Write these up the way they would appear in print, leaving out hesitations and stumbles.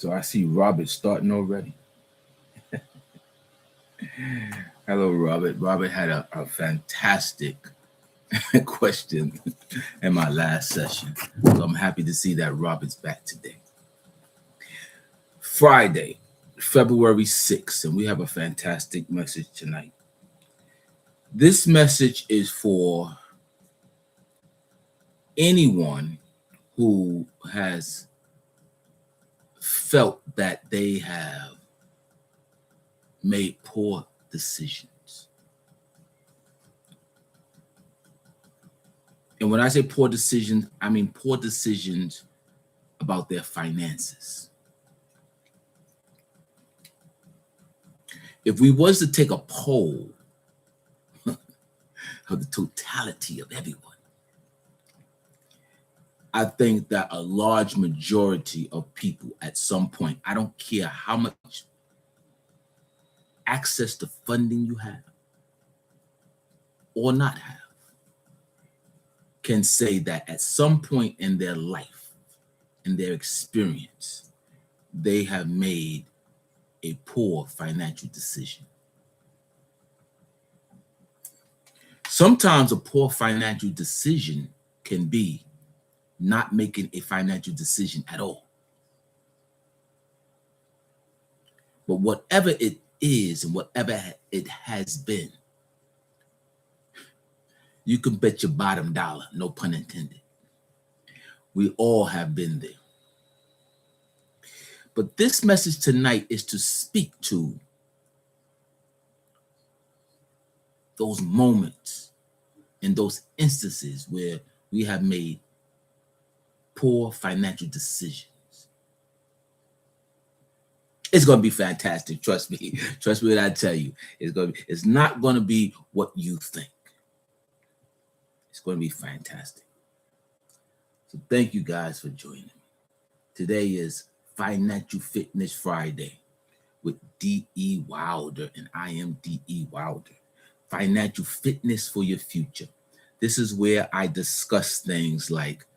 So I see Robert starting already. Hello, Robert. Robert had a fantastic question in my last session. So I'm happy to see that Robert's back today. Friday, February 6th, and we have a fantastic message tonight. This message is for anyone who has felt that they have made poor decisions. And when I say poor decisions, I mean poor decisions about their finances. If we was to take a poll of the totality of everyone, I think that a large majority of people at some point, I don't care how much access to funding you have or not have, can say that at some point in their life, in their experience, they have made a poor financial decision. Sometimes a poor financial decision can be not making a financial decision at all. But whatever it is and whatever it has been, you can bet your bottom dollar, no pun intended. We all have been there. But this message tonight is to speak to those moments and those instances where we have made poor financial decisions. It's going to be fantastic. Trust me. Trust me when I tell you. It's not going to be what you think. It's going to be fantastic. So thank you guys for joining me. Today is Financial Fitness Friday with D.E. Wilder, and I am D.E. Wilder. Financial fitness for your future. This is where I discuss things like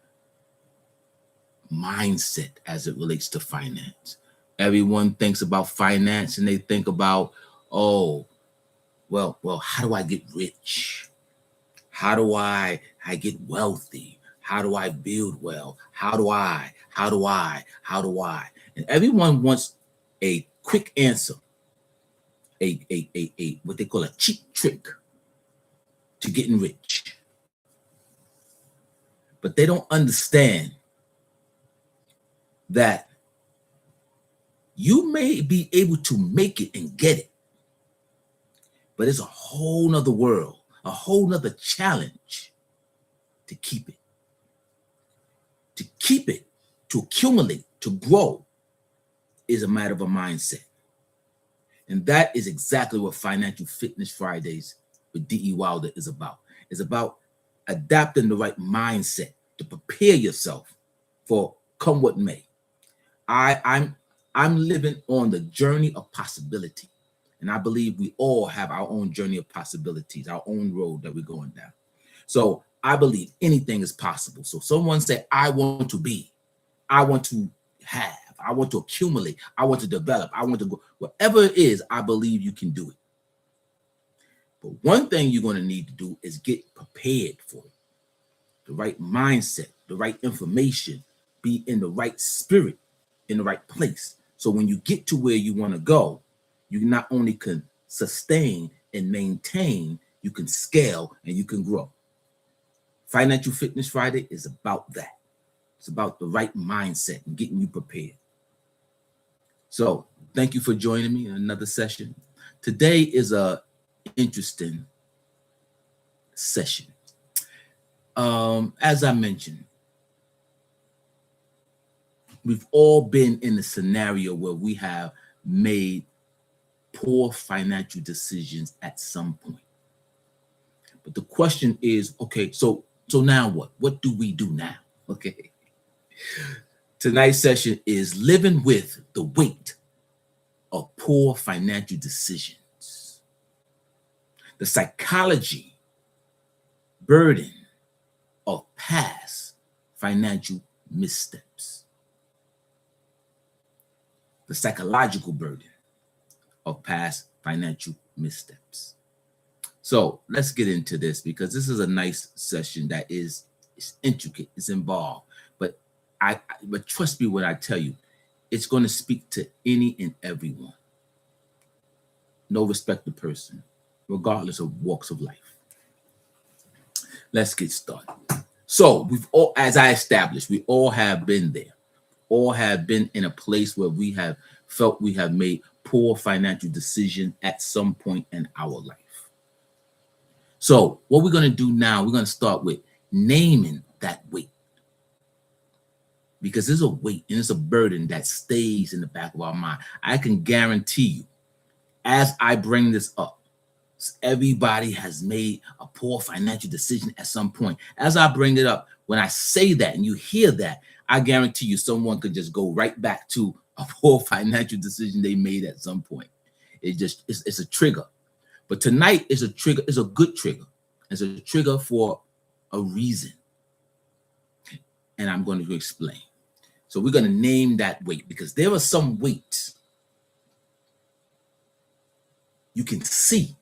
mindset as it relates to finance. Everyone thinks about finance and they think about, well, how do I get rich? How do I get wealthy? How do I build wealth? How do I? And everyone wants a quick answer, a what they call a cheap trick to getting rich. But they don't understand that you may be able to make it and get it, but it's a whole nother world, a whole nother challenge to keep it. To keep it, to accumulate, to grow is a matter of a mindset. And that is exactly what Financial Fitness Fridays with D.E. Wilder is about. It's about adapting the right mindset to prepare yourself for come what may. I'm living on the journey of possibility. And I believe we all have our own journey of possibilities, our own road that we're going down. So I believe anything is possible. So someone say, I want to be, I want to have, I want to accumulate, I want to develop, I want to go, whatever it is, I believe you can do it. But one thing you're going to need to do is get prepared for it. The right mindset, the right information, be in the right spirit, in the right place. So when you get to where you want to go, you not only can sustain and maintain, you can scale and you can grow. Financial Fitness Friday is about that. It's about the right mindset and getting you prepared. So thank you for joining me in another session. Today is a interesting session. As I mentioned, we've all been in a scenario where we have made poor financial decisions at some point. But the question is, okay, so now what? What do we do now? Okay. Tonight's session is living with the weight of poor financial decisions. The psychology burden of past financial missteps. the psychological burden of past financial missteps. So let's get into this, because this is a nice session that is intricate, it's involved. But trust me when I tell you, it's going to speak to any and everyone. No respect of person, regardless of walks of life. Let's get started. So we've all, as I established, we all have been there. All have been in a place where we have felt we have made poor financial decisions at some point in our life. So what we're going to do now, we're going to start with naming that weight. Because there's a weight and it's a burden that stays in the back of our mind. I can guarantee you, as I bring this up, everybody has made a poor financial decision at some point. As I bring it up, when I say that and you hear that, I guarantee you someone could just go right back to a poor financial decision they made at some point. It's a trigger. But tonight is a trigger, it's a good trigger. It's a trigger for a reason. And I'm going to explain. So we're going to name that weight, because there are some weights you can see.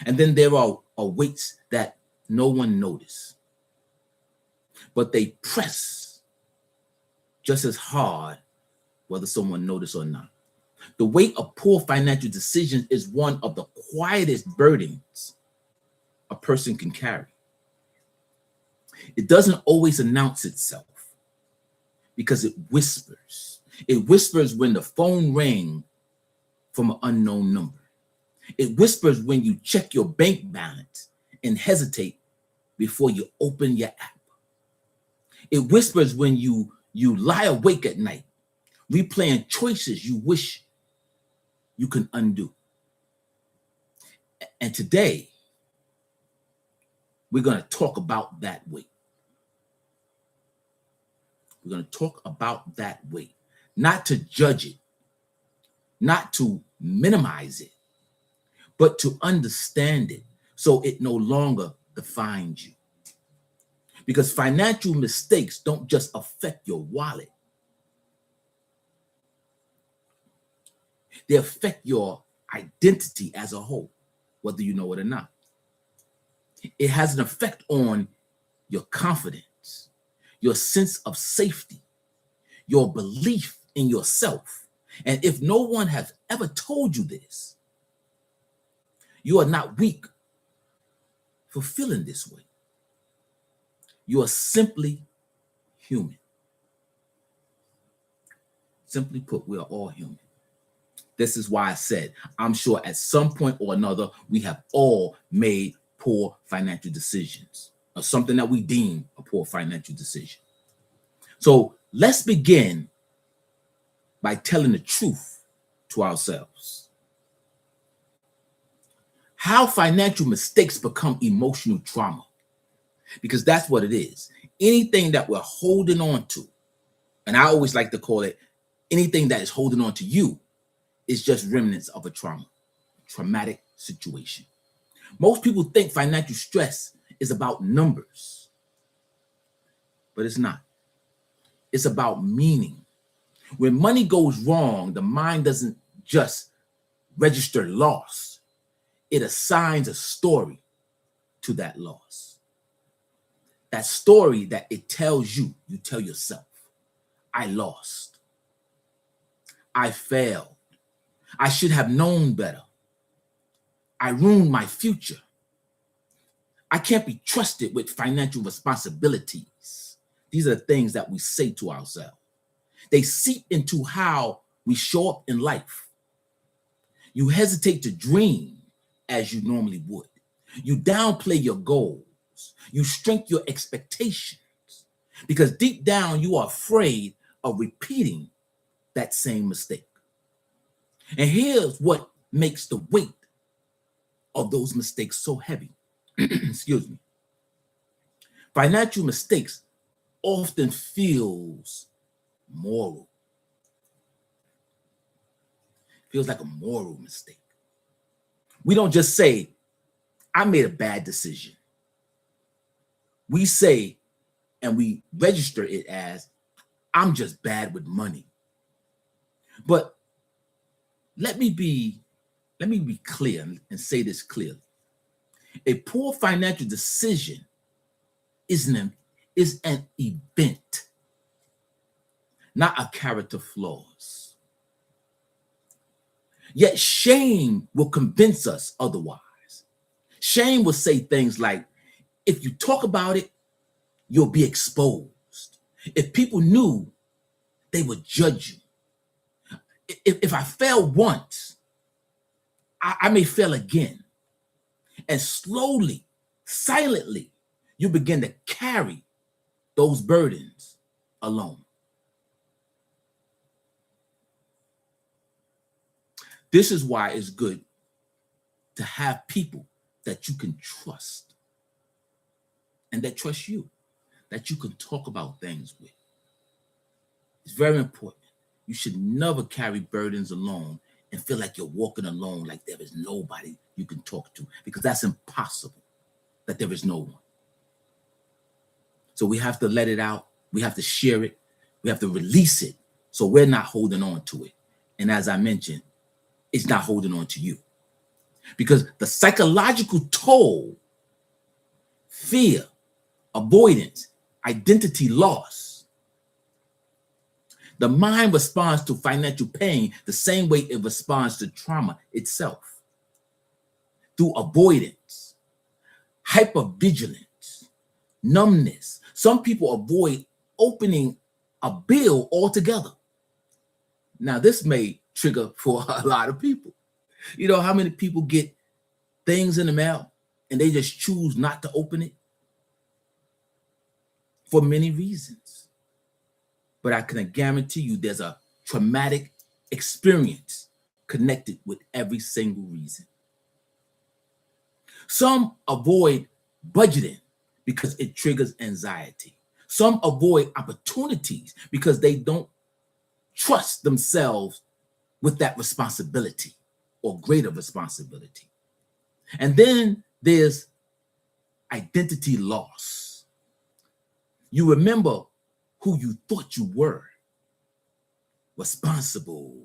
And then there are weights that no one notices. But they press just as hard whether someone noticed or not. The weight of poor financial decisions is one of the quietest burdens a person can carry. It doesn't always announce itself, because it whispers. It whispers when the phone rings from an unknown number. It whispers when you check your bank balance and hesitate before you open your app. It whispers when you lie awake at night, replaying choices you wish you can undo. And today, we're going to talk about that weight. We're going to talk about that weight, not to judge it, not to minimize it, but to understand it so it no longer defines you. Because financial mistakes don't just affect your wallet. They affect your identity as a whole, whether you know it or not. It has an effect on your confidence, your sense of safety, your belief in yourself. And if no one has ever told you this, you are not weak for feeling this way. You are simply human. Simply put, we are all human. This is why I said, I'm sure at some point or another, we have all made poor financial decisions, or something that we deem a poor financial decision. So let's begin by telling the truth to ourselves. How financial mistakes become emotional trauma, because that's what it is. Anything that we're holding on to, and I always like to call it, anything that is holding on to you is just remnants of a traumatic situation. Most people think financial stress is about numbers, but it's not. It's about meaning. When money goes wrong, the mind doesn't just register loss. It assigns a story to that loss. That story that it tells you, you tell yourself, I lost. I failed. I should have known better. I ruined my future. I can't be trusted with financial responsibilities. These are the things that we say to ourselves. They seep into how we show up in life. You hesitate to dream as you normally would. You downplay your goals. You shrink your expectations because deep down you are afraid of repeating that same mistake. And here's what makes the weight of those mistakes so heavy. Excuse me. Financial mistakes often feels moral. Feels like a moral mistake. We don't just say, I made a bad decision. We say, and we register it as, I'm just bad with money. But let me be clear and say this clearly. A poor financial decision is an event, not a character flaws. Yet shame will convince us otherwise. Shame will say things like, if you talk about it, you'll be exposed. If people knew, they would judge you. If I fail once, I may fail again. And slowly, silently, you begin to carry those burdens alone. This is why it's good to have people that you can trust and that trust you, that you can talk about things with. It's very important. You should never carry burdens alone and feel like you're walking alone, like there is nobody you can talk to, because that's impossible, that there is no one. So we have to let it out. We have to share it. We have to release it so we're not holding on to it. And as I mentioned, it's not holding on to you. Because the psychological toll, fear, avoidance, identity loss, the mind responds to financial pain the same way it responds to trauma itself. Through avoidance, hypervigilance, numbness. Some people avoid opening a bill altogether. Now, this may trigger for a lot of people. You know how many people get things in the mail and they just choose not to open it? For many reasons. But I can guarantee you there's a traumatic experience connected with every single reason. Some avoid budgeting because it triggers anxiety. Some avoid opportunities because they don't trust themselves with that responsibility or greater responsibility. And then there's identity loss. You remember who you thought you were: responsible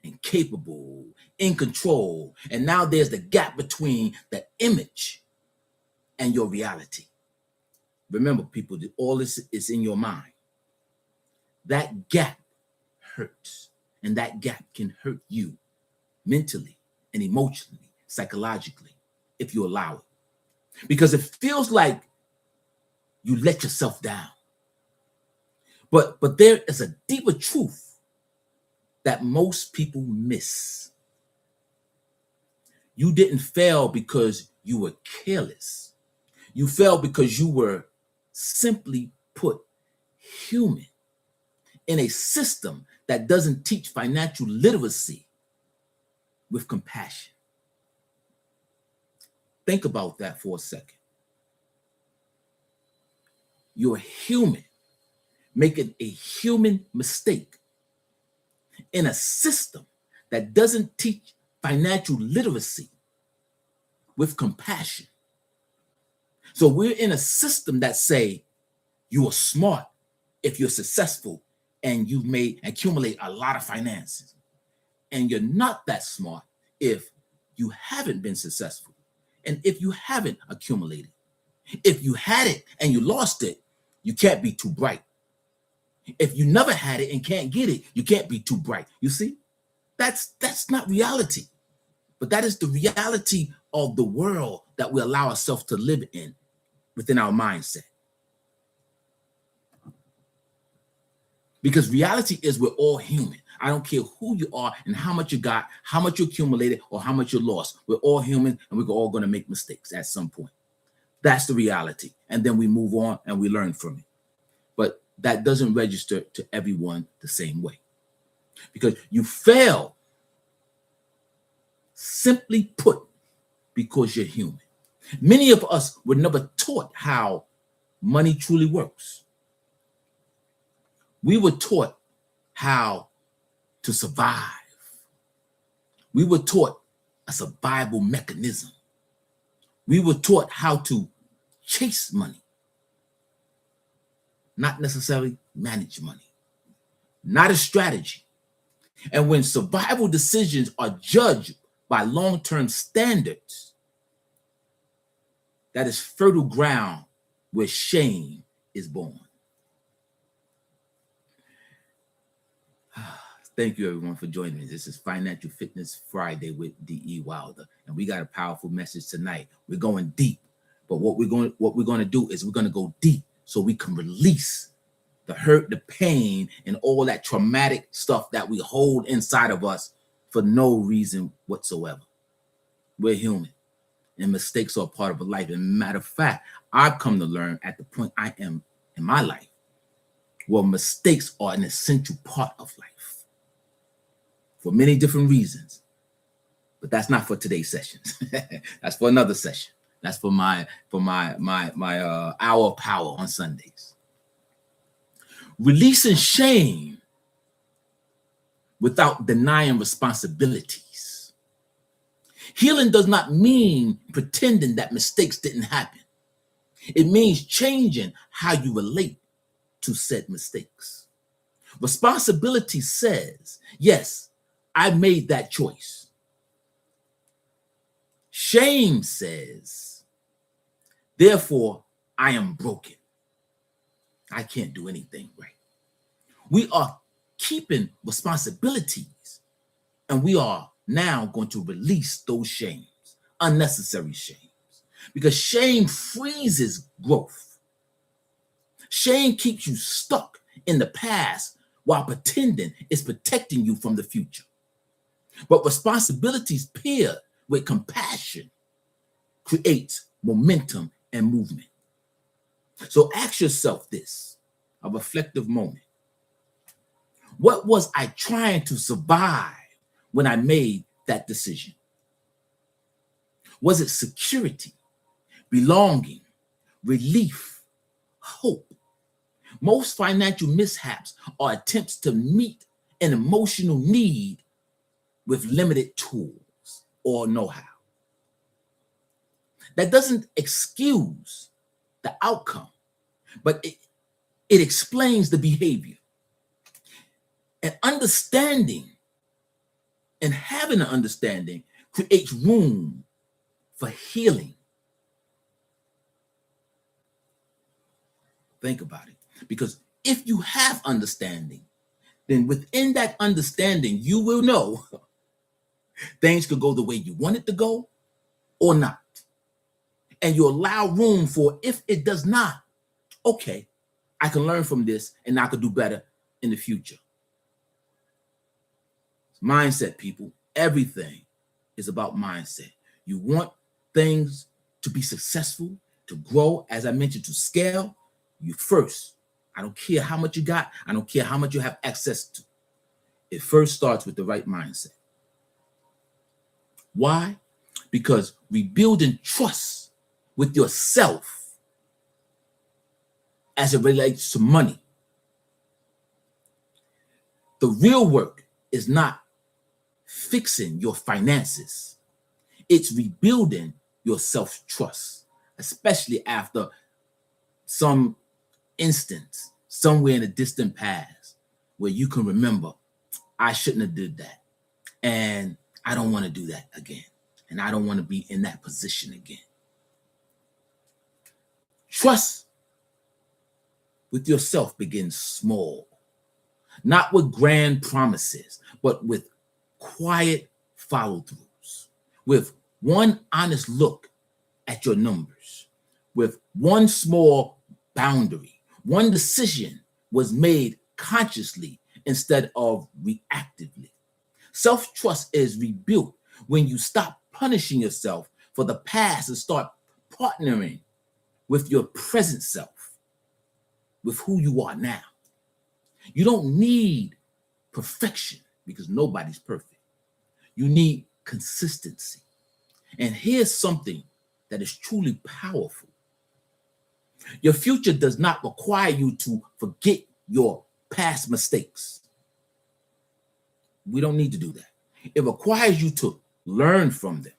and capable, in control. And now there's the gap between the image and your reality. Remember, people, that all this is in your mind. That gap hurts, and that gap can hurt you mentally and emotionally, psychologically, if you allow it. Because it feels like you let yourself down. But there is a deeper truth that most people miss. You didn't fail because you were careless. You failed because you were, simply put, human in a system that doesn't teach financial literacy with compassion. Think about that for a second. You're human, making a human mistake in a system that doesn't teach financial literacy with compassion. So we're in a system that say you are smart if you're successful and you may accumulate a lot of finances. And you're not that smart if you haven't been successful and if you haven't accumulated. If you had it and you lost it, you can't be too bright. If you never had it and can't get it, you can't be too bright. You see, that's not reality. But that is the reality of the world that we allow ourselves to live in within our mindset. Because reality is we're all human. I don't care who you are and how much you got, how much you accumulated, or how much you lost. We're all human and we're all going to make mistakes at some point. That's the reality. And then we move on and we learn from it. But that doesn't register to everyone the same way. Because you fail, simply put, because you're human. Many of us were never taught how money truly works. We were taught how to survive. We were taught a survival mechanism. We were taught how to chase money, not necessarily manage money. Not a strategy. And when survival decisions are judged by long-term standards, that is fertile ground where shame is born. Thank you, everyone, for joining me. This is Financial Fitness Friday with D.E. Wilder, and we got a powerful message tonight. We're going deep, but what we're going to do is we're going to go deep so we can release the hurt, the pain, and all that traumatic stuff that we hold inside of us for no reason whatsoever. We're human, and mistakes are a part of a life. And matter of fact, I've come to learn at the point I am in my life, well, mistakes are an essential part of life for many different reasons. But that's not for today's session. That's for another session. That's for my hour of power on Sundays. Releasing shame without denying responsibilities. Healing does not mean pretending that mistakes didn't happen. It means changing how you relate to said mistakes. Responsibility says, yes, I made that choice. Shame says, therefore, I am broken. I can't do anything right. We are keeping responsibilities, and we are now going to release those shames, unnecessary shames, because shame freezes growth. Shame keeps you stuck in the past while pretending it's protecting you from the future. But responsibilities paired with compassion creates momentum and movement. So ask yourself this, a reflective moment. What was I trying to survive when I made that decision? Was it security, belonging, relief, hope? Most financial mishaps are attempts to meet an emotional need with limited tools or know-how. That doesn't excuse the outcome, but it explains the behavior. And understanding and having an understanding creates room for healing. Think about it. Because if you have understanding, then within that understanding, you will know things could go the way you want it to go or not. And you allow room for if it does not, okay, I can learn from this and I could do better in the future. Mindset, people. Everything is about mindset. You want things to be successful, to grow, as I mentioned, to scale, you first. I don't care how much you got. I don't care how much you have access to. It first starts with the right mindset. Why? Because rebuilding trust with yourself as it relates to money. The real work is not fixing your finances. It's rebuilding your self-trust, especially after some instance somewhere in the distant past where you can remember, I shouldn't have did that. And I don't want to do that again. And I don't want to be in that position again. Trust with yourself begins small, not with grand promises, but with quiet follow-throughs, with one honest look at your numbers, with one small boundary. One decision was made consciously instead of reactively. Self-trust is rebuilt when you stop punishing yourself for the past and start partnering with your present self, with who you are now. You don't need perfection because nobody's perfect. You need consistency. And here's something that is truly powerful. Your future does not require you to forget your past mistakes. We don't need to do that. It requires you to learn from them.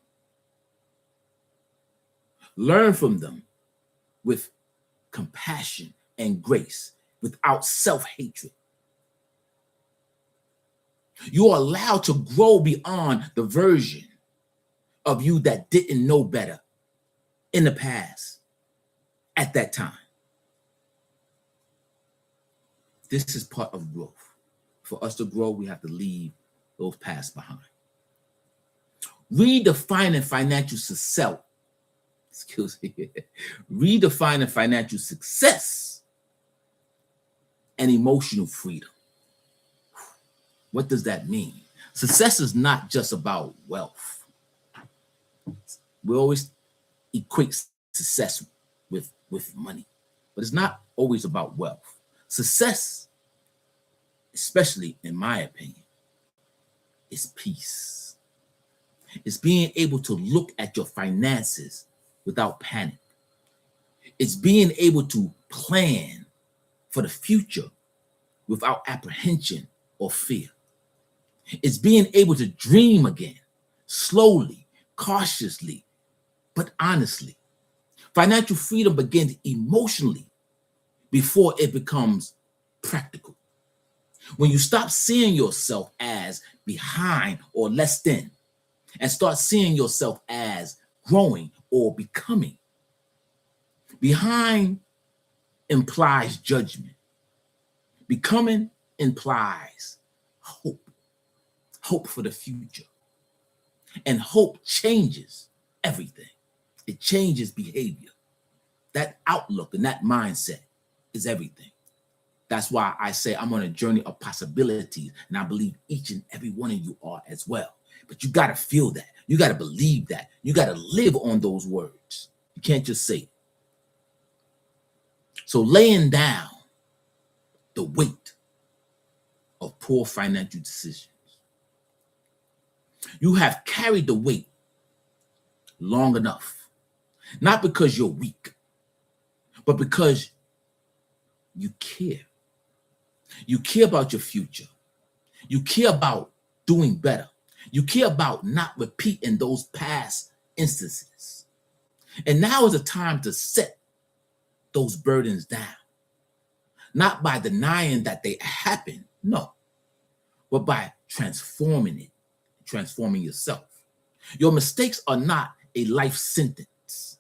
Learn from them with compassion and grace, without self-hatred. You are allowed to grow beyond the version of you that didn't know better in the past at that time. This is part of growth. For us to grow, we have to leave those past behind. Redefining financial success. Excuse me. Redefining financial success and emotional freedom. What does that mean? Success is not just about wealth. We always equate success with money, but it's not always about wealth. Success, especially in my opinion, is peace. It's being able to look at your finances without panic. It's being able to plan for the future without apprehension or fear. It's being able to dream again, slowly, cautiously, but honestly. Financial freedom begins emotionally before it becomes practical. When you stop seeing yourself as behind or less than, and start seeing yourself as growing or becoming. Behind implies judgment. Becoming implies hope. Hope for the future. And hope changes everything. It changes behavior. That outlook and that mindset is everything. That's why I say I'm on a journey of possibilities, and I believe each and every one of you are as well. But you got to feel that. You got to believe that. You got to live on those words. You can't just say it. So laying down the weight of poor financial decisions. You have carried the weight long enough, not because you're weak, but because you care. You care about your future. You care about doing better. You care about not repeating those past instances. And now is the time to set those burdens down. Not by denying that they happen, no, but by transforming it, transforming yourself. Your mistakes are not a life sentence.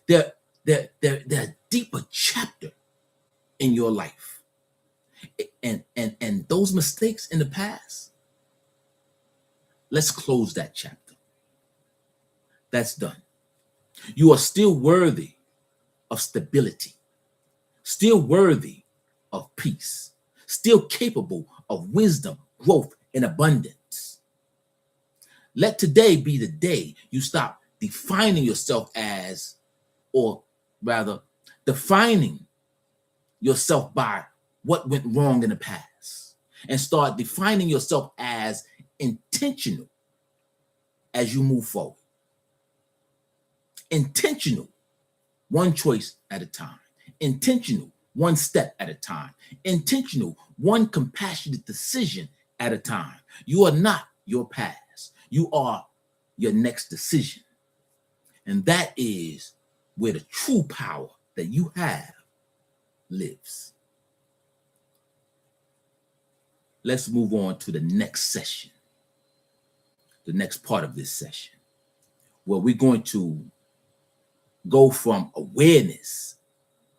They're a deeper chapter in your life. And those mistakes in the past, let's close that chapter. That's done. You are still worthy of stability, still worthy of peace, still capable of wisdom, growth, and abundance. Let today be the day you stop defining yourself as, or rather, defining yourself by what went wrong in the past, and start defining yourself as intentional as you move forward. Intentional, one choice at a time. Intentional, one step at a time. Intentional, one compassionate decision at a time. You are not your past. You are your next decision. And that is where the true power that you have lives. Let's move on to the next session, the next part of this session, where we're going to go from awareness,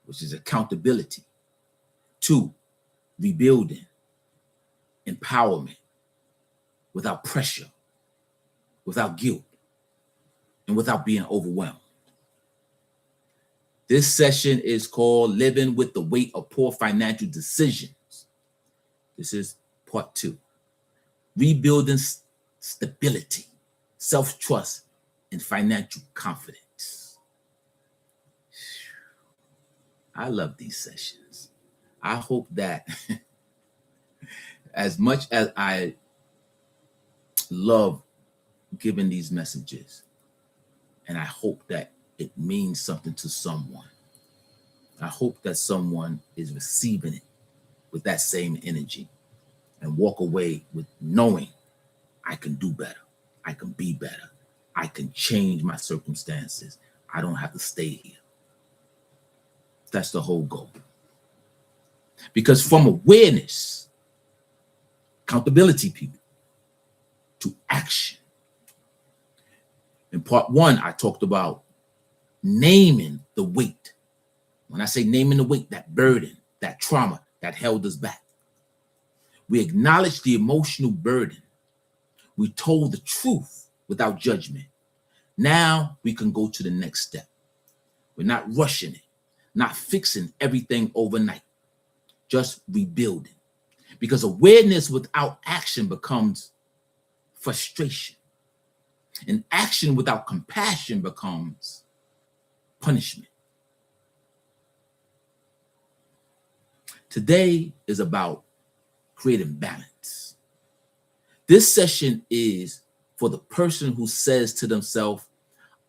which is accountability, to rebuilding, empowerment, without pressure, without guilt, and without being overwhelmed. This session is called Living with the Weight of Poor Financial Decisions. This is part 2. Rebuilding stability, self-trust, and financial confidence. I love these sessions. I hope that as much as I love giving these messages, and I hope that it means something to someone, I hope that someone is receiving it with that same energy and walk away with knowing I can do better. I can be better. I can change my circumstances. I don't have to stay here. That's the whole goal. Because from awareness, Accountability, people, to action. In part one, I talked about naming the weight. When I say naming the weight, that burden, that trauma that held us back. We acknowledged the emotional burden. We told the truth without judgment. Now we can go to the next step. We're not rushing it, not fixing everything overnight, just rebuilding. Because awareness without action becomes frustration. And action without compassion becomes punishment. Today is about creating balance. This session is for the person who says to themselves,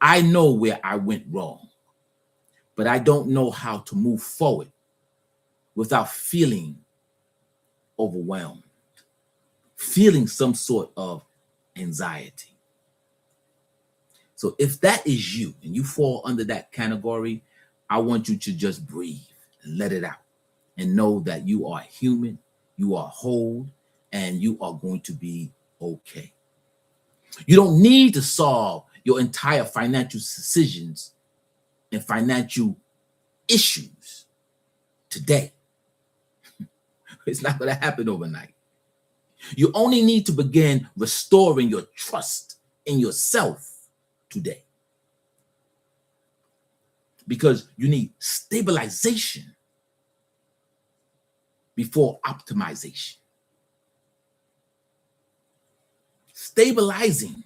I know where I went wrong, but I don't know how to move forward without feeling overwhelmed, feeling some sort of anxiety. So if that is you and you fall under that category, I want you to just breathe and let it out and know that you are human, you are whole, and you are going to be okay. You don't need to solve your entire financial decisions and financial issues today. It's not going to happen overnight. You only need to begin restoring your trust in yourself today. Because you need stabilization before optimization. Stabilizing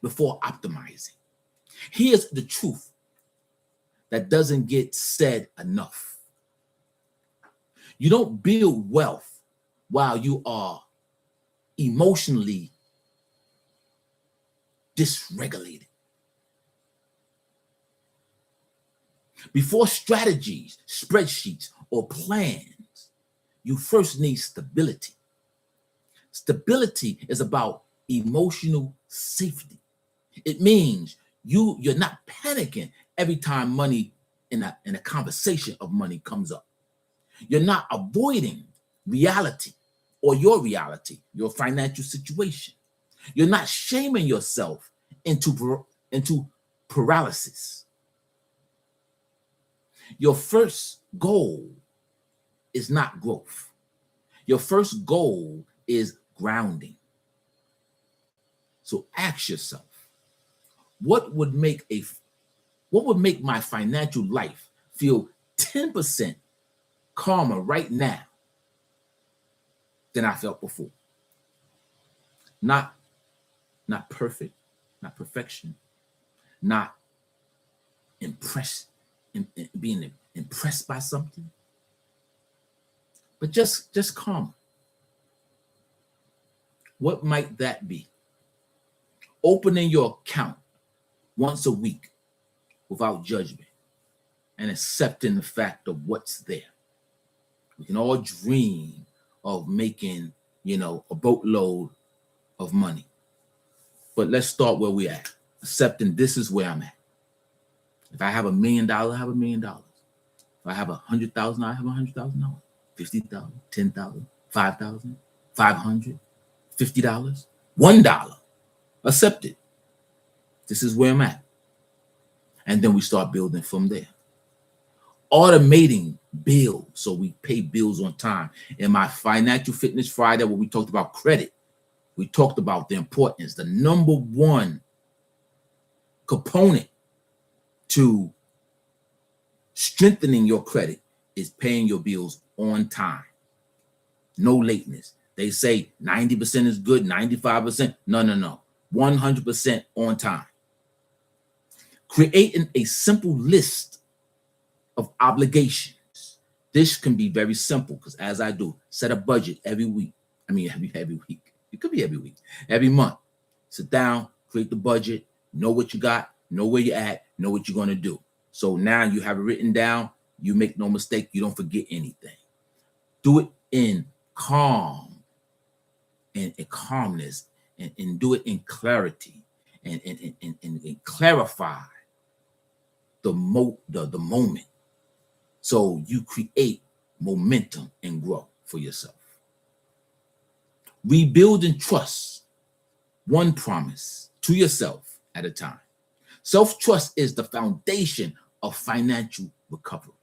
before optimizing. Here's the truth that doesn't get said enough. You don't build wealth while you are emotionally dysregulated. Before strategies, spreadsheets, or plans, you first need stability. Stability is about emotional safety. It means you're not panicking every time money in a conversation of money comes up. You're not avoiding reality or your financial situation. You're not shaming yourself into paralysis. Your first goal is not growth. Your first goal is grounding. So ask yourself, what would make my financial life feel 10% calmer right now than I felt before? Not perfect, not perfection, not being impressed by something, but just calm. What might that be? Opening your account once a week without judgment and accepting the fact of what's there. We can all dream of making, a boatload of money. But let's start where we're at, accepting this is where I'm at. If I have $1 million, I have $1 million. If I have 100,000, I have $100,000. 50,000, 10,000, 5,000, 500, $50, $1. Accept it. This is where I'm at. And then we start building from there. Automating bills so we pay bills on time. In my Financial Fitness Friday, where we talked about credit, we talked about the importance, the number one component to strengthening your credit is paying your bills on time. No lateness. They say 90% is good, 95%. No. 100% on time. Creating a simple list of obligations. This can be very simple because as I do, set a budget every week. Every week. It could be every week, every month. Sit down, create the budget, know what you got, know where you're at, know what you're going to do. So now you have it written down. You make no mistake. You don't forget anything. Do it in calm and in calmness and do it in clarity and clarify the moment. So you create momentum and grow for yourself. Rebuilding trust, one promise to yourself at a time. Self-trust is the foundation of financial recovery.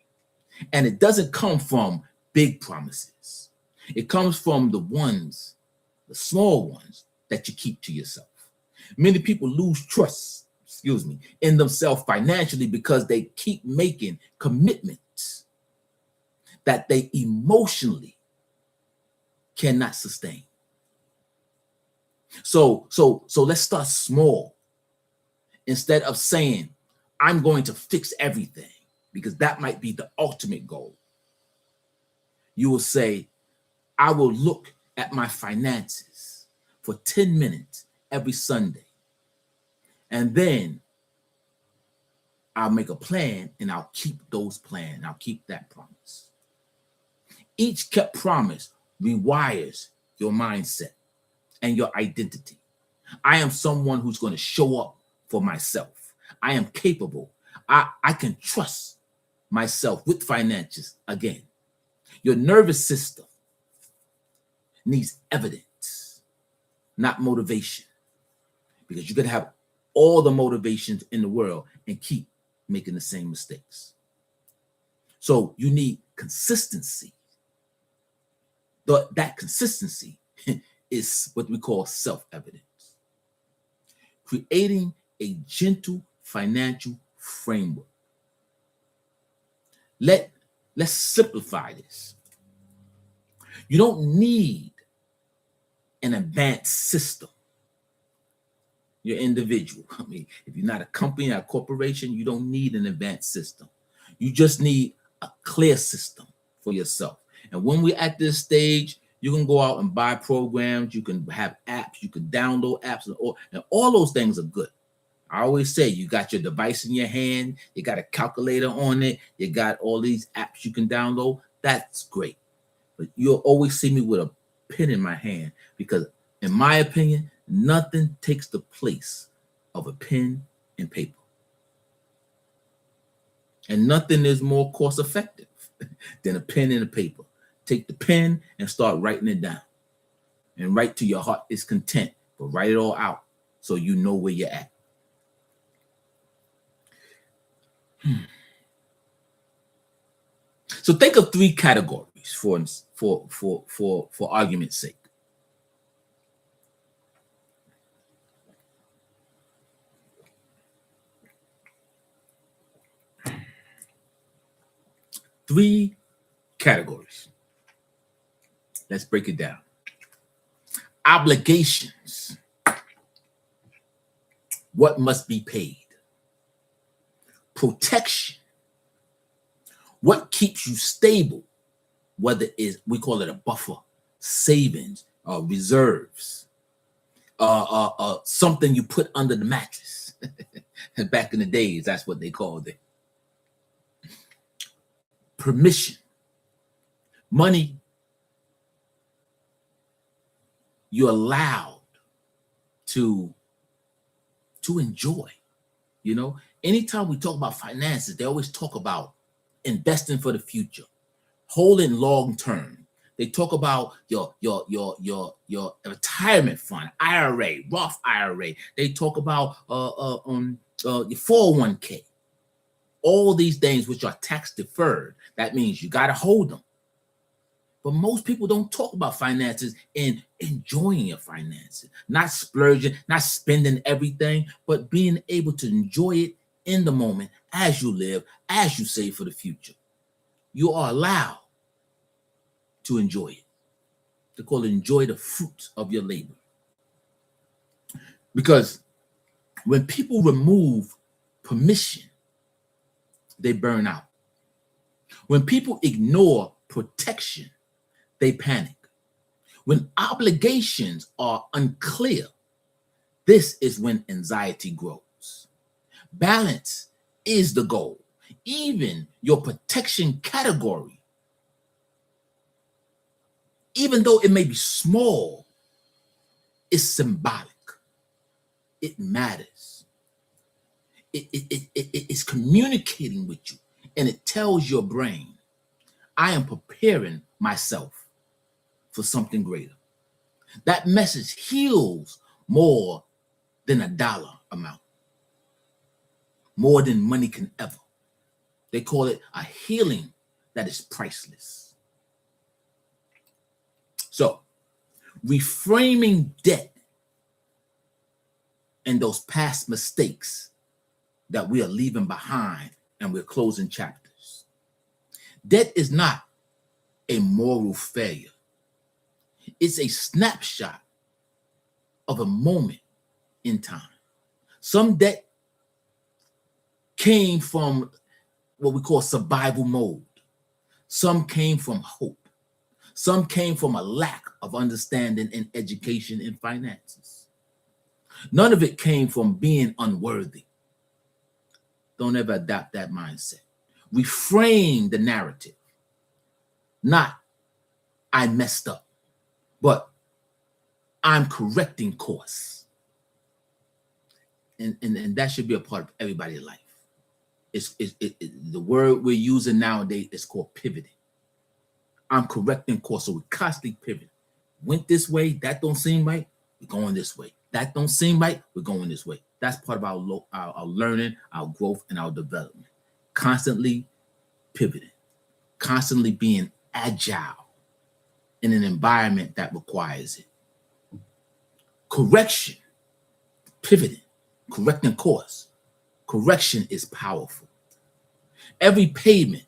And it doesn't come from big promises. It comes from the small ones that you keep to yourself. Many people lose trust, in themselves financially because they keep making commitments that they emotionally cannot sustain. So let's start small. Instead of saying, I'm going to fix everything, because that might be the ultimate goal. You will say, I will look at my finances for 10 minutes every Sunday. And then I'll make a plan and I'll keep those plans. I'll keep that promise. Each kept promise rewires your mindset and your identity. I am someone who's going to show up for myself. I am capable. I can trust myself with finances again. Your nervous system needs evidence, not motivation, because you can have all the motivations in the world and keep making the same mistakes. So you need consistency. That consistency is what we call self-evidence. Creating a gentle financial framework. Let's simplify this. You don't need an advanced system. You're individual. I mean, if you're not a company or a corporation, you don't need an advanced system. You just need a clear system for yourself. And when we're at this stage, you can go out and buy programs. You can have apps. You can download apps, and all those things are good. I always say you got your device in your hand. You got a calculator on it. You got all these apps you can download. That's great. But you'll always see me with a pen in my hand because, in my opinion, nothing takes the place of a pen and paper. And nothing is more cost effective than a pen and a paper. Take the pen and start writing it down. And write till your heart is content, but write it all out so you know where you're at. So think of 3 categories for argument's sake. Three categories. Let's break it down. Obligations. What must be paid? Protection. What keeps you stable? Whether it's, we call it a buffer, savings, reserves, something you put under the mattress. Back in the days, that's what they called it. Permission. Money you're allowed to enjoy. You know, anytime we talk about finances, they always talk about investing for the future, holding long term. They talk about your retirement fund, IRA, Roth IRA. They talk about your 401k. All these things which are tax deferred. That means you got to hold them. But most people don't talk about finances and enjoying your finances, not splurging, not spending everything, but being able to enjoy it in the moment as you live, as you save for the future. You are allowed to enjoy it. They call it enjoy the fruits of your labor. Because when people remove permission, they burn out. When people ignore protection, they panic. When obligations are unclear, this is when anxiety grows. Balance is the goal. Even your protection category, even though it may be small, is symbolic. It matters. It's communicating with you, and it tells your brain, I am preparing myself for something greater. That message heals more than a dollar amount, more than money can ever. They call it a healing that is priceless. So, reframing debt and those past mistakes that we are leaving behind and we're closing chapters. Debt is not a moral failure. It's a snapshot of a moment in time. Some debt came from what we call survival mode. Some came from hope. Some came from a lack of understanding in education and finances. None of it came from being unworthy. Don't ever adopt that mindset. Reframe the narrative. Not, I messed up, but I'm correcting course. And that should be a part of everybody's life. The word we're using nowadays is called pivoting. I'm correcting course, so we constantly pivot. Went this way, that don't seem right, we're going this way. That don't seem right, we're going this way. That's part of our learning, our growth, and our development. Constantly pivoting, constantly being agile in an environment that requires it. Correction, pivoting, correcting course. Correction is powerful. Every payment,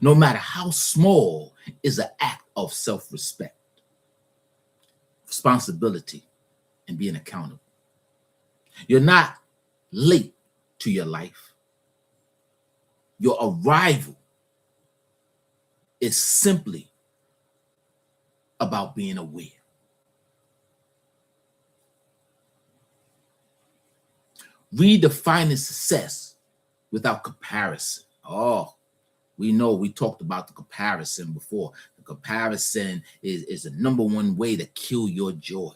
no matter how small, is an act of self-respect, responsibility, and being accountable. You're not late to your life. Your arrival is simply about being aware. Redefining success without comparison. Oh, we know we talked about the comparison before. The comparison is the number one way to kill your joy.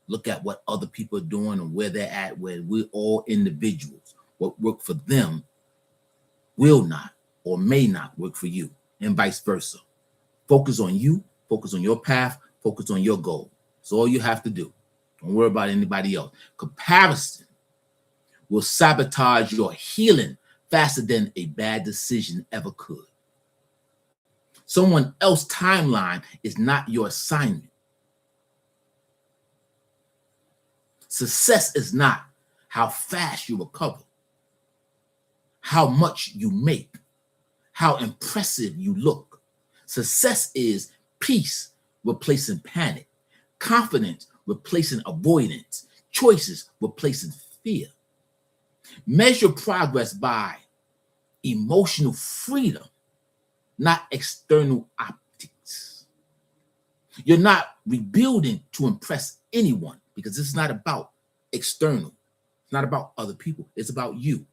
Look at what other people are doing and where they're at, where we're all individuals. What worked for them will not or may not work for you, and vice versa. Focus on you, focus on your path, focus on your goal. That's all you have to do. Don't worry about anybody else. Comparison will sabotage your healing faster than a bad decision ever could. Someone else's timeline is not your assignment. Success is not how fast you recover, how much you make, how impressive you look. Success is peace replacing panic, confidence replacing avoidance, choices replacing fear. Measure progress by emotional freedom, not external optics. You're not rebuilding to impress anyone because it's not about external. It's not about other people. It's about you.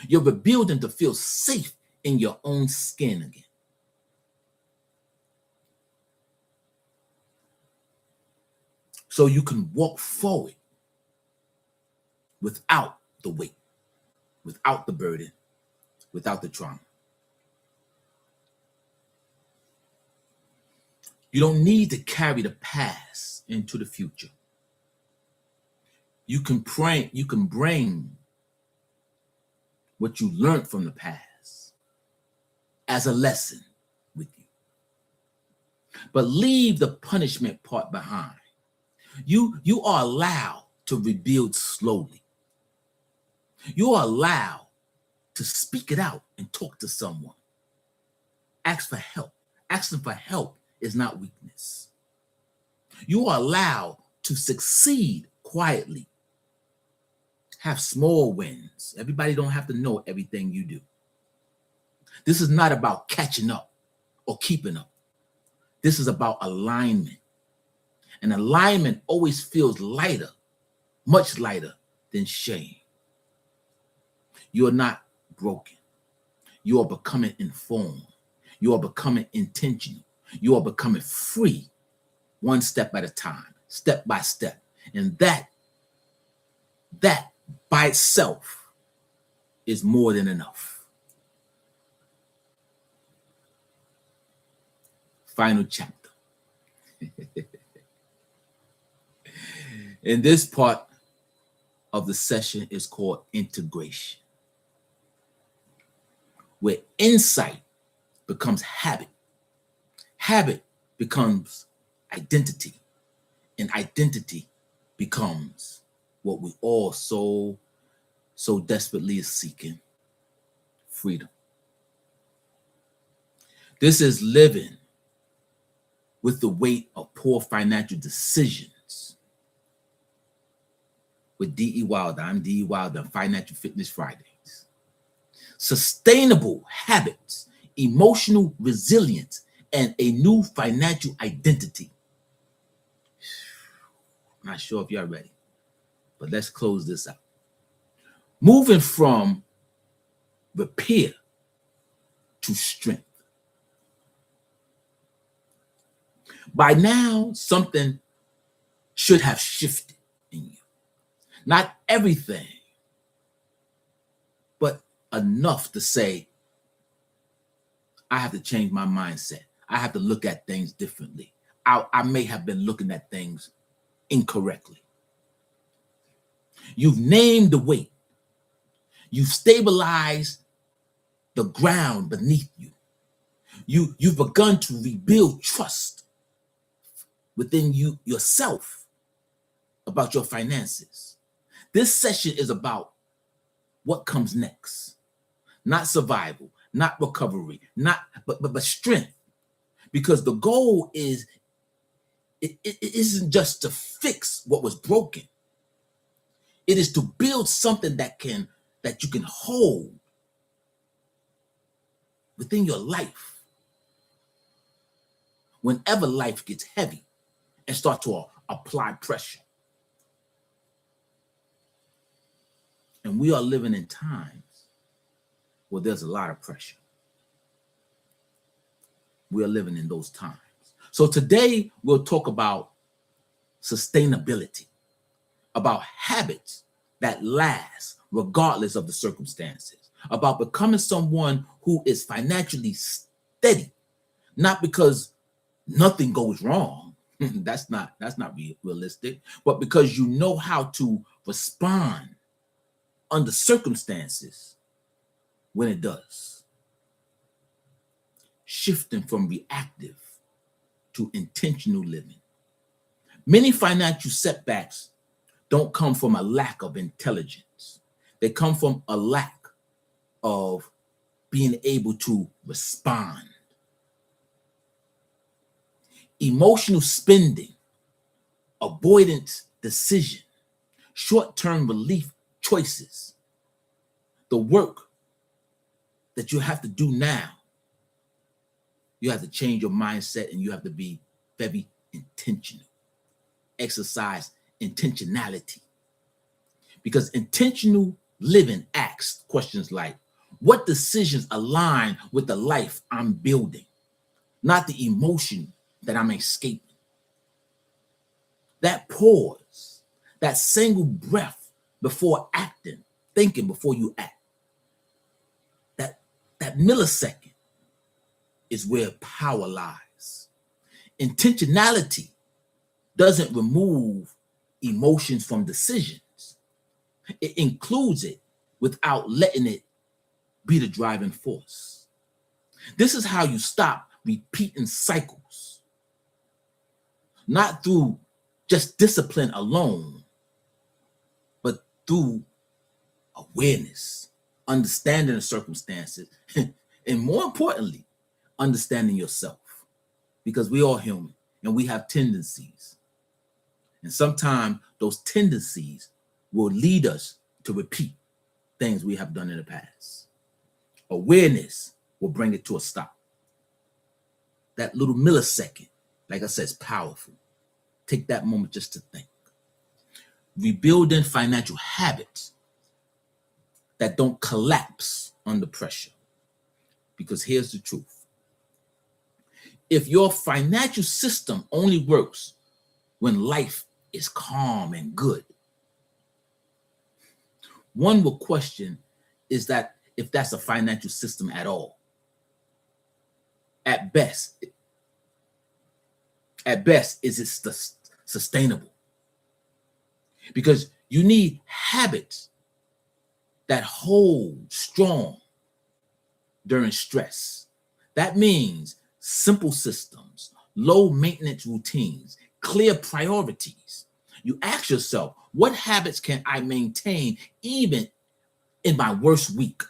You're rebuilding to feel safe in your own skin again. So you can walk forward without the weight, without the burden, without the trauma. You don't need to carry the past into the future. You can bring what you learned from the past as a lesson with you. But leave the punishment part behind. You are allowed to rebuild slowly. You are allowed to speak it out and talk to someone. Ask for help. Asking for help is not weakness. You are allowed to succeed quietly. Have small wins. Everybody don't have to know everything you do. This is not about catching up or keeping up. This is about alignment. And alignment always feels lighter, much lighter than shame. You are not broken. You are becoming informed. You are becoming intentional. You are becoming free, one step at a time, step by step. And that by itself is more than enough. Final chapter. And this part of the session is called integration, where insight becomes habit. Habit becomes identity, and identity becomes what we all so desperately is seeking: freedom. This is living with the weight of poor financial decisions. With D.E. Wilder, I'm D.E. Wilder on Financial Fitness Fridays. Sustainable habits, emotional resilience, and a new financial identity. Not sure if y'all ready, but let's close this out. Moving from repair to strength. By now, something should have shifted in you. Not everything, but enough to say, I have to change my mindset. I have to look at things differently. I may have been looking at things incorrectly. You've named the weight. You've stabilized the ground beneath you. You've begun to rebuild trust within you yourself about your finances. This session is about what comes next. Not survival, not recovery, but strength. Because the goal is it isn't just to fix what was broken. It is to build something that you can hold within your life whenever life gets heavy and start to apply pressure. And we are living in times where there's a lot of pressure. We are living in those times. So today we'll talk about sustainability, about habits that last regardless of the circumstances, about becoming someone who is financially steady, not because nothing goes wrong. That's not realistic, but because you know how to respond under circumstances when it does. Shifting from reactive to intentional living. Many financial setbacks don't come from a lack of intelligence. They come from a lack of being able to respond. Emotional spending, avoidance decision, short-term relief choices, the work that you have to do now. You have to change your mindset and you have to be very intentional. Exercise intentionality. Because intentional living asks questions like, what decisions align with the life I'm building, not the emotion that I'm escaping? That pause, that single breath before acting, thinking before you act, that millisecond is where power lies. Intentionality doesn't remove emotions from decisions. It includes it without letting it be the driving force. This is how you stop repeating cycles, not through just discipline alone, but through awareness, understanding the circumstances, and more importantly, understanding yourself. Because we are human and we have tendencies. And sometimes those tendencies will lead us to repeat things we have done in the past. Awareness will bring it to a stop. That little millisecond, like I said, is powerful. Take that moment just to think. Rebuilding financial habits that don't collapse under pressure. Because here's the truth. If your financial system only works when life is calm and good, one will question is that if that's a financial system at all. At best, is it sustainable? because you need habits that hold strong during stress. That means simple systems, low maintenance routines, clear priorities. You ask yourself, what habits can I maintain even in my worst week?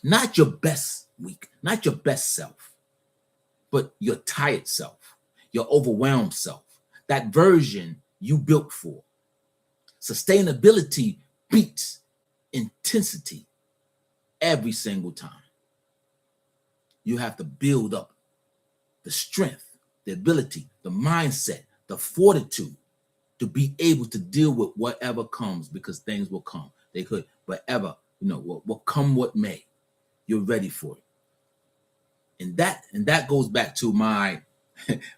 Not your best week, not your best self, but your tired self, your overwhelmed self, that version you built for. Sustainability beats intensity every single time. You have to build up the strength, the ability, the mindset, the fortitude to be able to deal with whatever comes, because things will come. They could, whatever, will come what may. You're ready for it. And that goes back to my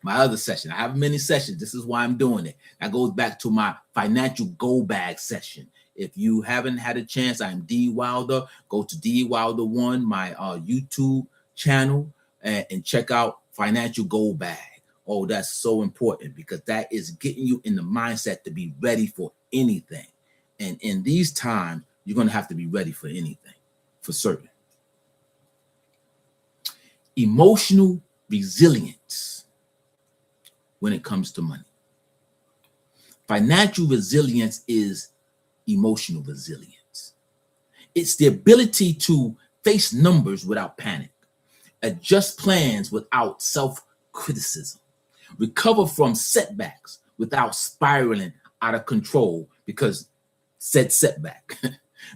other session. I have many sessions. This is why I'm doing it. That goes back to my financial go bag session. If you haven't had a chance, I'm D Wilder. Go to D Wilder 1, my YouTube channel, and check out Financial Go Bag. Oh, that's so important, because that is getting you in the mindset to be ready for anything. And in these times, you're going to have to be ready for anything, for certain. Emotional resilience when it comes to money. Financial resilience is emotional resilience. It's the ability to face numbers without panic, adjust plans without self-criticism, recover from setbacks without spiraling out of control because said setback.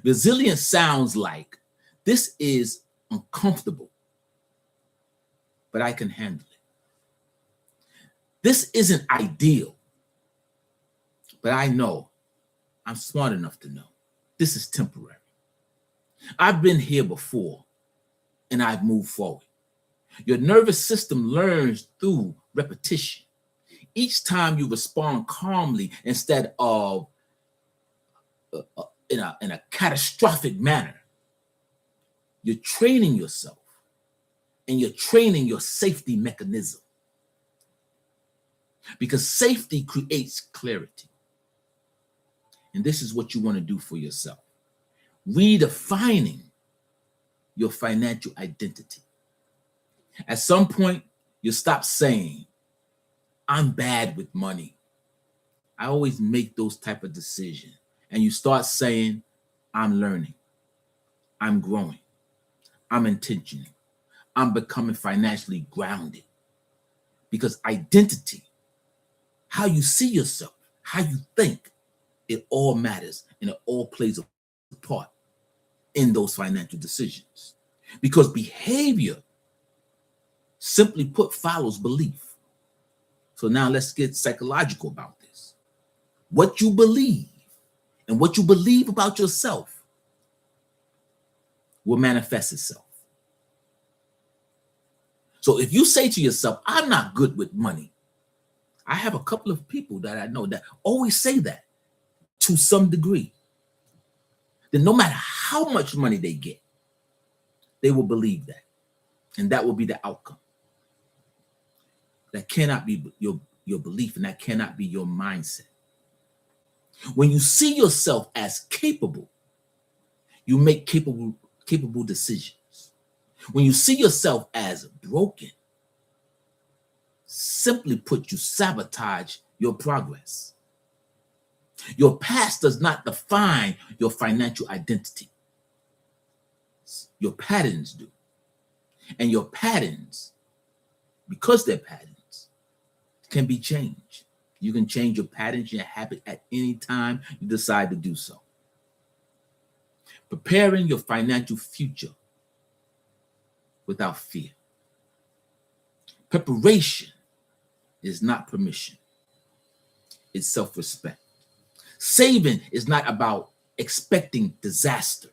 Resilience sounds like, this is uncomfortable, but I can handle it. This isn't ideal, but I know, I'm smart enough to know, this is temporary. I've been here before, and I've moved forward. Your nervous system learns through repetition. Each time you respond calmly instead of in a catastrophic manner, you're training yourself, and you're training your safety mechanism. Because safety creates clarity. And this is what you want to do for yourself. Redefining your financial identity. At some point, you stop saying, I'm bad with money. I always make those type of decisions. And you start saying, I'm learning. I'm growing. I'm intentional. I'm becoming financially grounded. Because identity, how you see yourself, how you think, it all matters, and it all plays a part in those financial decisions. Because behavior, simply put, follows belief. So now let's get psychological about this. What you believe and what you believe about yourself will manifest itself. So if you say to yourself, I'm not good with money, I have a couple of people that I know that always say that to some degree. Then no matter how much money they get, they will believe that. And that will be the outcome. That cannot be your belief, and that cannot be your mindset. When you see yourself as capable, you make capable decisions. When you see yourself as broken, simply put, you sabotage your progress. Your past does not define your financial identity. Your patterns do. And your patterns, because they're patterns, can be changed. You can change your patterns, your habit at any time you decide to do so. Preparing your financial future without fear. Preparation is not permission. It's self-respect. Saving is not about expecting disaster.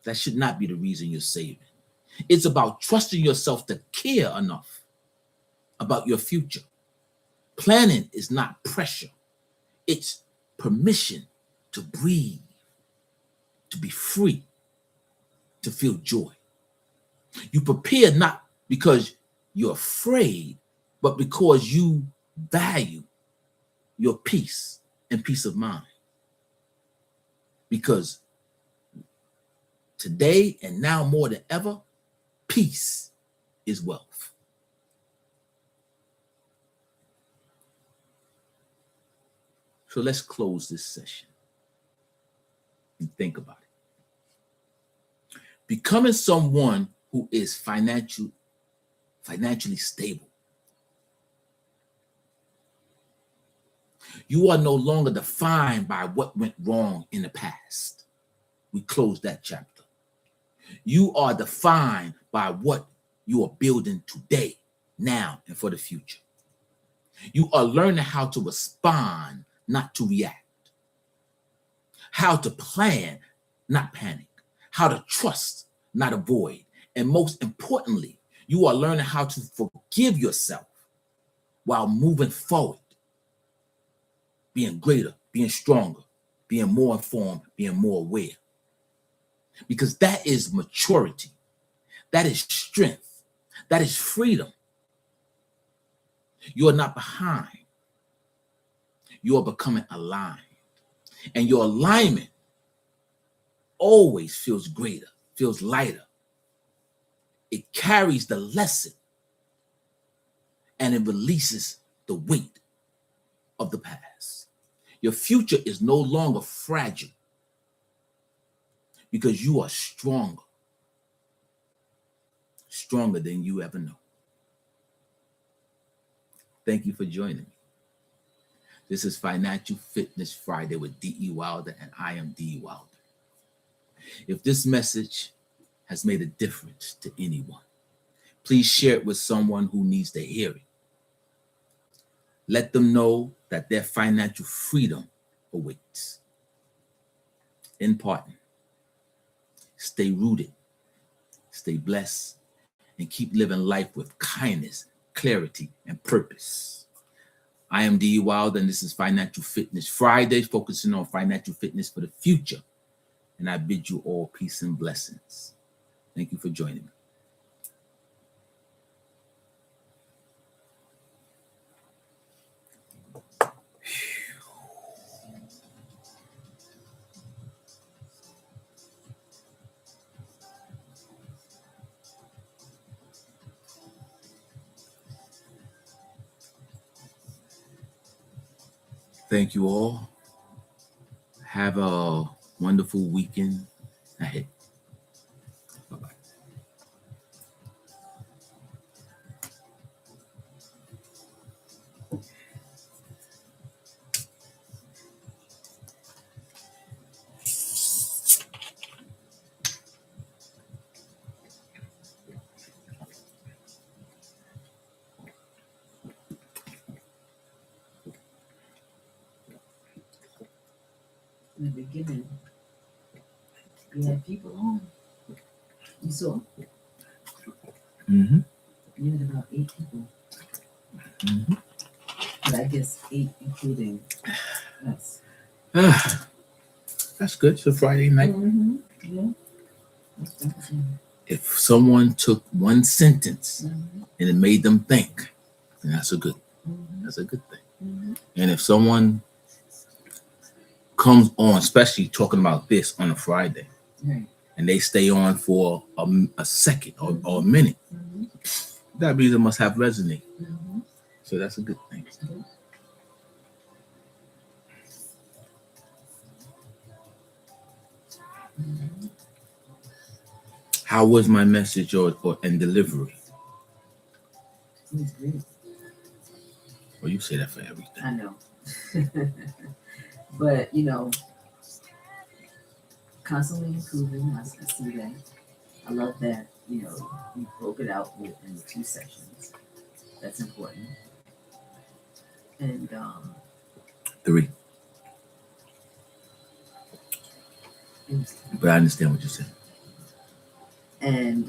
That should not be the reason you're saving. It's about trusting yourself to care enough about your future. Planning is not pressure. It's permission to breathe, to be free, to feel joy. You prepare not because you're afraid, but because you value your peace and peace of mind. Because today and now more than ever, peace is wealth. So let's close this session and think about it. Becoming someone who is financially stable. You are no longer defined by what went wrong in the past. We close that chapter. You are defined by what you are building today, now, and for the future. You are learning how to respond, not to react. How to plan, not panic. How to trust, not avoid. And most importantly, you are learning how to forgive yourself while moving forward. Being greater, being stronger, being more informed, being more aware. Because that is maturity. That is strength. That is freedom. You are not behind. You are becoming aligned. And your alignment always feels greater, feels lighter. It carries the lesson and it releases the weight of the past. Your future is no longer fragile because you are stronger than you ever know. Thank you for joining me. This is Financial Fitness Friday with D.E. Wilder, and I am D.E. Wilder. If this message has made a difference to anyone, please share it with someone who needs to hear it. Let them know that their financial freedom awaits. In parting, stay rooted, stay blessed, and keep living life with kindness, clarity, and purpose. I am D.E. Wilder, and this is Financial Fitness Friday, focusing on financial fitness for the future. And I bid you all peace and blessings. Thank you for joining me. Thank you all. Have a wonderful weekend ahead. Bye-bye. In the beginning, we had people on. You saw? Mm-hmm. You had about 8 people. Mm-hmm. But I guess 8 including us. That's good. It's a Friday night. Mm-hmm. Yeah. That's If someone took one sentence mm-hmm. and it made them think, then that's a good thing. Mm-hmm. And if someone comes on, especially talking about this on a Friday, Right. and they stay on for a second or a minute, Mm-hmm. that means it must have resonated. Mm-hmm. So that's a good thing. Mm-hmm. How was my message and delivery? It was great. Well, you say that for everything. I know. But, constantly improving. I see that. I love that, we broke it out in 2 sections. That's important. And 3. it was, But I understand what you said. and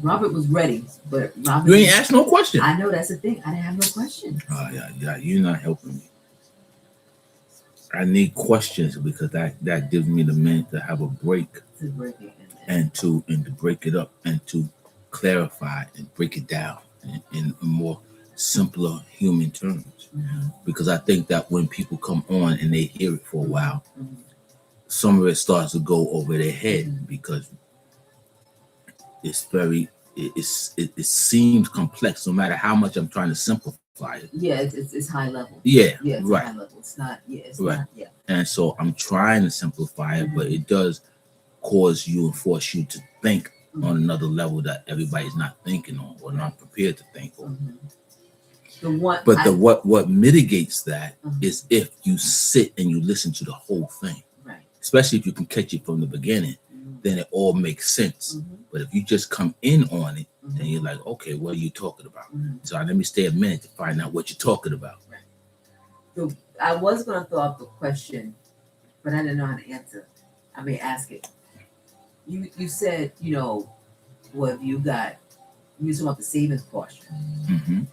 Robert was ready, but Robert You ain't asked no question. I know that's the thing. I didn't have no question. Yeah, you're not helping me. I need questions because that gives me the minute to have a break To break it and to break it up and to clarify and break it down in a more simpler human terms. Because I think that when people come on and they hear it for a while, some of it starts to go over their head because it's very it seems complex no matter how much I'm trying to simplify it. Yeah, it's high level. Yeah, Yeah, it's right. high level. It's not. Yeah, it's Right. not. Yeah. And so I'm trying to simplify it, but it does cause you and force you to think on another level that everybody's not thinking on or not prepared to think on. The one, But what mitigates that is if you sit and you listen to the whole thing, right, especially if you can catch it from the beginning, then it all makes sense. But if you just come in on it, then you're like, okay, what are you talking about? So let me stay a minute to find out what you're talking about. Right. So I was going to throw up a question, but I didn't know how to answer. I may ask it. You said, well, if you were talking about the savings portion,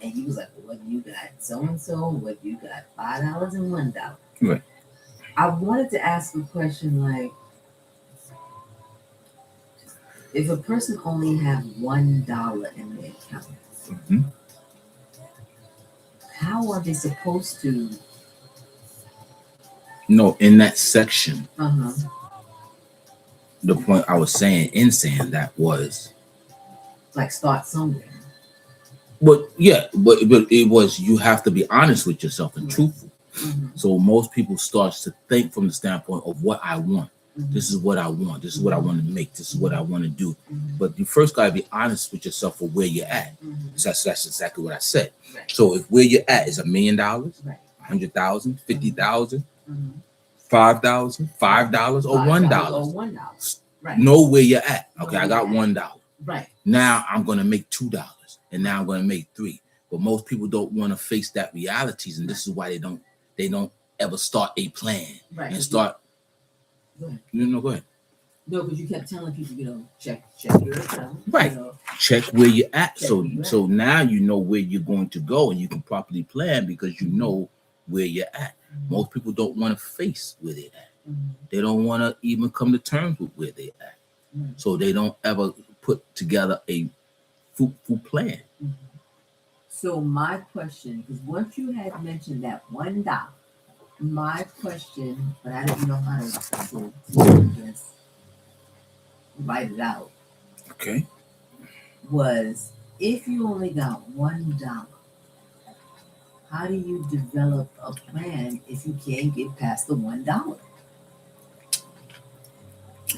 and you was like, well, what you got so and so, what you got $5 and $1. Right. I wanted to ask a question like, if a person only have $1 in their account, how are they supposed to? No, in that section, the point I was saying that was like start somewhere. But it was, you have to be honest with yourself and truthful. So most people starts to think from the standpoint of what I want. This is what I want. This is what I want to make. This is what I want to do. But you first got to be honest with yourself for where you're at. That's exactly what I said. Right. So if where you're at is $1 million, right. 100,000, 50,000, $5,000, $5 or $1. Right. Know where you're at. Okay, I got $1. Right. Now I'm gonna make $2, and now I'm gonna make $3. But most people don't want to face that realities, and this is why they don't ever start a plan and start. Go ahead. No, because you kept telling people, check your account. Right. Check where you're at. So now you know where you're going to go, and you can properly plan because you know where you're at. Most people don't want to face where they're at. They don't want to even come to terms with where they're at. So they don't ever put together a fruitful plan. So my question, because once you had mentioned that $1, my question, but I didn't know how to write it out. Okay. Was if you only got $1, how do you develop a plan if you can't get past the $1?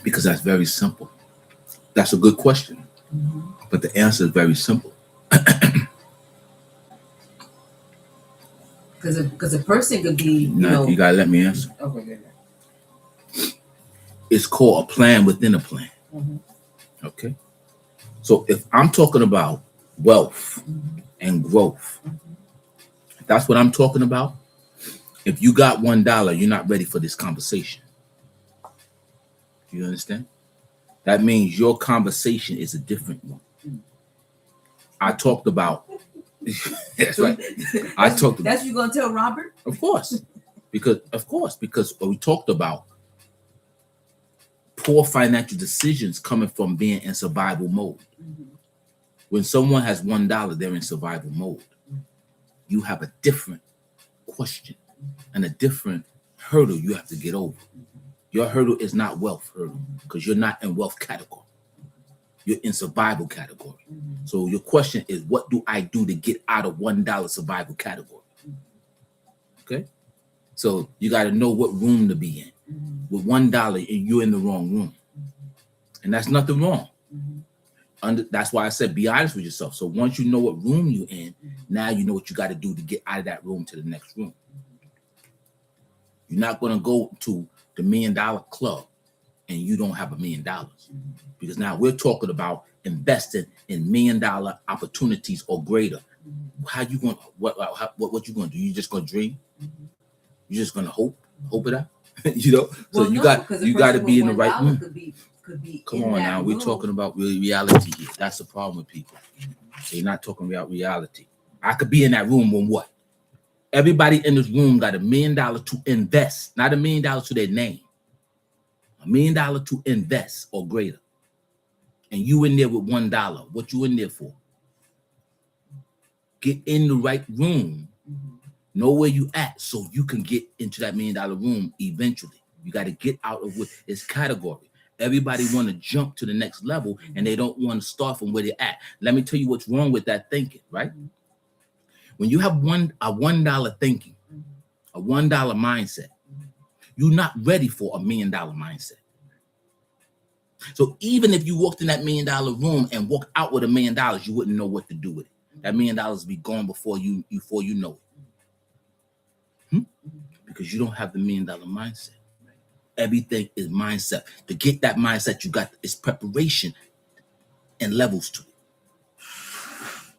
Because that's very simple. That's a good question. But the answer is very simple. Because a person could be, you gotta let me answer. Okay, good. It's called a plan within a plan. Okay. So if I'm talking about wealth and growth, that's what I'm talking about. If you got $1, you're not ready for this conversation. Do you understand? That means your conversation is a different one. I talked about. That's right. That's what you're gonna tell Robert? Of course, because we talked about poor financial decisions coming from being in survival mode. When someone has $1, they're in survival mode. You have a different question and a different hurdle you have to get over. Your hurdle is not wealth hurdle because you're not in wealth category. You're in survival category. So your question is, what do I do to get out of $1 survival category? Okay. So you got to know what room to be in. With $1, you're in the wrong room. And that's nothing wrong. That's why I said be honest with yourself. So once you know what room you're in, now you know what you got to do to get out of that room to the next room. You're not going to go to the $1 million club and you don't have $1 million. Because now we're talking about investing in $1 million opportunities or greater. How you going? What you going to do? You just going to dream? You're just going to hope it out. So you got to be in the right room. Could be Come on now, we're talking about reality here. That's the problem with people. They're not talking about reality. I could be in that room on what? Everybody in this room got $1 million to invest, not $1 million to their name. $1 million to invest or greater. And you in there with $1. What you in there for? get in the right room, Mhm. know where you at, so you can get into that $1 million room eventually. You got to get out of what is category. Everybody want to jump to the next level, and they don't want to start from where they're at. Let me tell you what's wrong with that thinking, right? Mhm. When you have a $1 thinking, Mhm. a $1 mindset, Mhm. you're not ready for a $1 million mindset. So even if you walked in that $1 million room and walked out with $1 million, you wouldn't know what to do with it. That $1 million would be gone before you know it. Because you don't have the $1 million mindset. Everything is mindset. To get that mindset, you got is preparation and levels to it.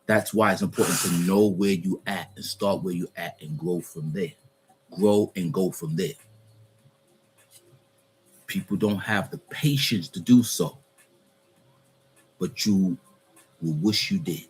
That's why it's important to know where you at and start where you at and grow from there. Grow and go from there. People don't have the patience to do so, but you will wish you did.